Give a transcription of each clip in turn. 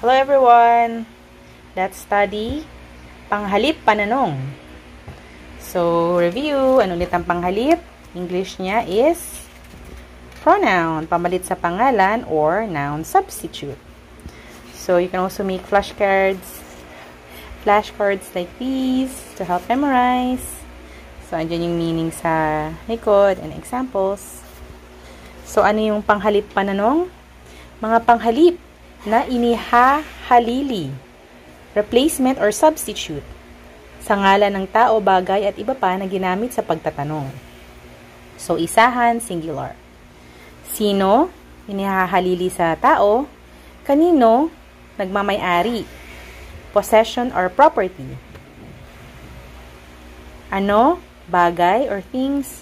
Hello everyone! Let's study panghalip pananong. So, review. Ano ulit ang panghalip? English niya is pronoun. Pamalit sa pangalan or noun substitute. So, you can also make flashcards like these to help memorize. So, andyan yung meaning sa likod and examples. So, ano yung panghalip pananong? Mga panghalip na inihahalili, replacement or substitute, sa ngalan ng tao, bagay at iba pa na ginamit sa pagtatanong. So, isahan, singular. Sino? Inihahalili sa tao. Kanino? Nagmamay-ari. Possession or property. Ano? Bagay or things.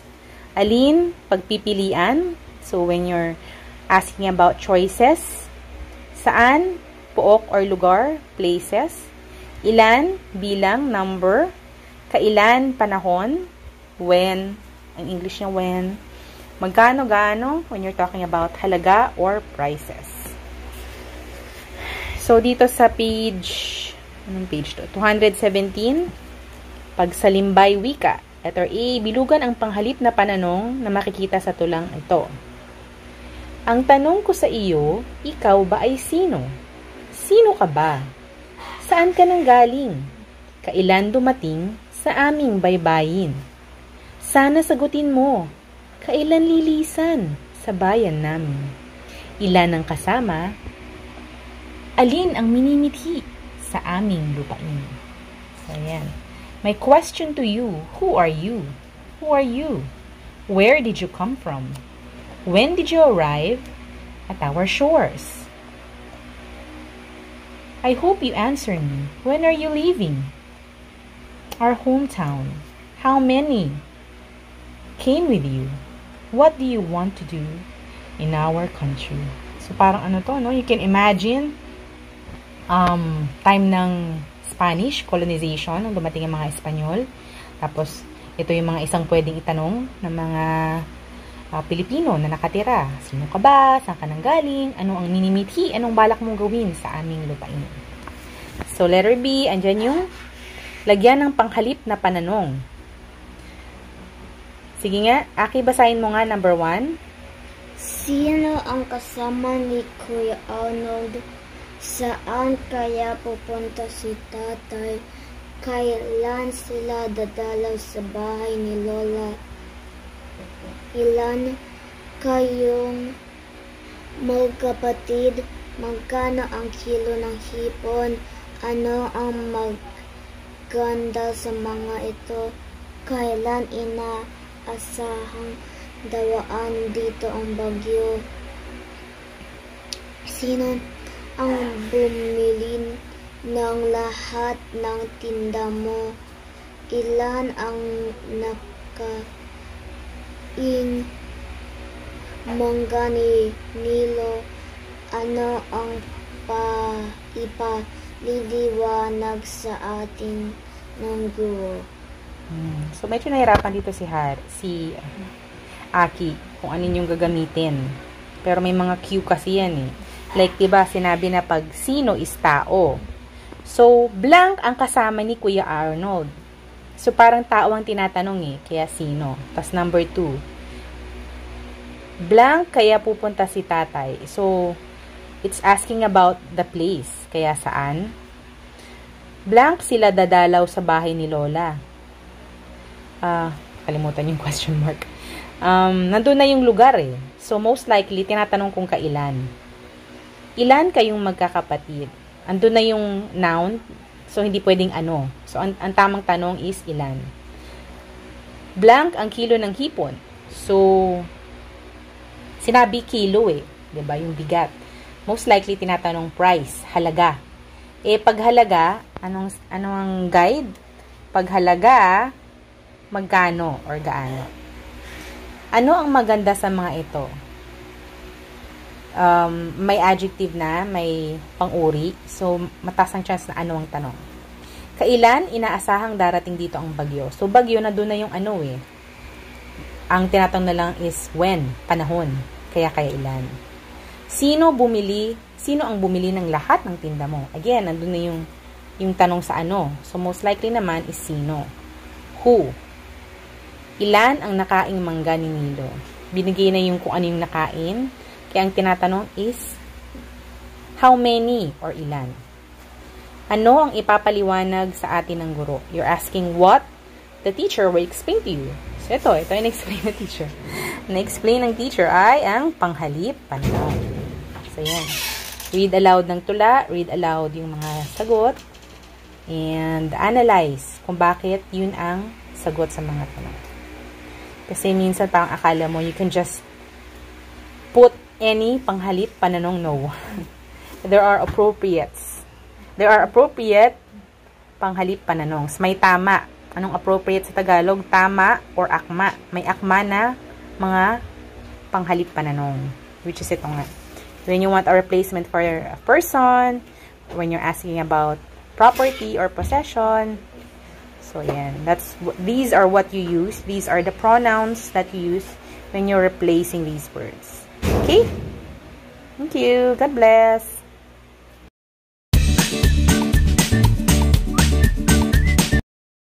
Alin? Pagpipilian. So, when you're asking about choices. Saan? Pook or lugar, places. Ilan? Bilang, number. Kailan? Panahon. When? Ang English niya when. Magkano, gaano? When you're talking about halaga or prices. So, dito sa page, anong page to? 217. Pagsalimbay wika. Letter A, bilugan ang panghalip na pananong na makikita sa tulang ito. Ang tanong ko sa iyo, ikaw ba ay sino? Sino ka ba? Saan ka nang galing? Kailan dumating sa aming baybayin? Sana sagutin mo, kailan lilisan sa bayan namin? Ilan ang kasama? Alin ang minimithi sa aming lupain? So, ayan. My question to you, who are you? Who are you? Where did you come from? When did you arrive at our shores? I hope you answer me. When are you leaving? Our hometown. How many came with you? What do you want to do in our country? So, parang ano to, no? You can imagine time ng Spanish colonization, nung dumating ang mga Espanyol. Tapos, ito yung mga isang pwedeng itanong ng mga Pilipino na nakatira. Sino ka ba? Saan ka nang galing? Ano ang minimithi? Anong balak mong gawin sa aming lupain? So, letter B, andyan yung lagyan ng panghalip na pananong. Sige nga, Aki, basahin mo nga number 1. Sino ang kasama ni Kuya Arnold? Saan kaya pupunta si tatay? Kailan sila dadalaw sa bahay ni Lola? Ilan kayong magkapatid? Magkano ang kilo ng hipon? Ano ang maganda sa mga ito? Kailan inaasahang dawaan dito ang bagyo? Sino ang bumili ng lahat ng tinda mo? Ilan ang mangga ni Nilo? Ano ang ipaliliwanag sa atin ng guro? So, medyo nahirapan dito si Aki kung ano yung gagamitin. Pero may mga cue kasi yan eh. Like, diba, sinabi na pag sino is tao. So, blank ang kasama ni Kuya Arnold. So, parang tao ang tinatanong eh. Kaya sino? Tapos number 2. Blank, kaya pupunta si tatay. So, it's asking about the place. Kaya saan? Blank, sila dadalaw sa bahay ni Lola. Kalimutan yung question mark. Nandun na yung lugar eh. So, most likely, tinatanong kung kailan. Ilan kayong magkakapatid? Andun na yung noun. So, hindi pwedeng ano. So, ang tamang tanong is ilan. Blank ang kilo ng hipon. So, sinabi kilo eh. 'Di ba? Yung bigat. Most likely, tinatanong price, halaga. Eh, pag halaga, anong ang guide? Pag halaga, magkano or gaano? Ano ang maganda sa mga ito? May adjective na, may pang-uri. So, mataas ang chance na ano ang tanong. Kailan inaasahang darating dito ang bagyo? So, bagyo na doon na yung ano eh. Ang tinatanong na lang is when, panahon. Kaya ilan. Sino ang bumili ng lahat ng tinda mo? Again, nandun na yung tanong sa ano. So, most likely naman is sino. Who? Ilan ang nakaing mangga ni Nilo? Binigay na yung kung ano yung nakain. Kaya ang tinatanong is, how many or ilan? Ano ang ipapaliwanag sa atin ng guro? You're asking what the teacher will explain to you. So, ito yung na-explain ng teacher. Na-explain ng teacher ay ang panghalip pananaw. So, yan. Read aloud ng tula, read aloud yung mga sagot, and analyze kung bakit yun ang sagot sa mga tanong. Kasi minsan parang akala mo, you can just put any panghalip pananong no. There are appropriates. There are appropriate panghalip pananongs. May tama. Anong appropriate sa Tagalog? Tama or akma. May akma na mga panghalip pananong. Which is ito nga. When you want a replacement for a person, when you're asking about property or possession. So, yan. These are what you use. These are the pronouns that you use when you're replacing these words. Okay? Thank you. God bless.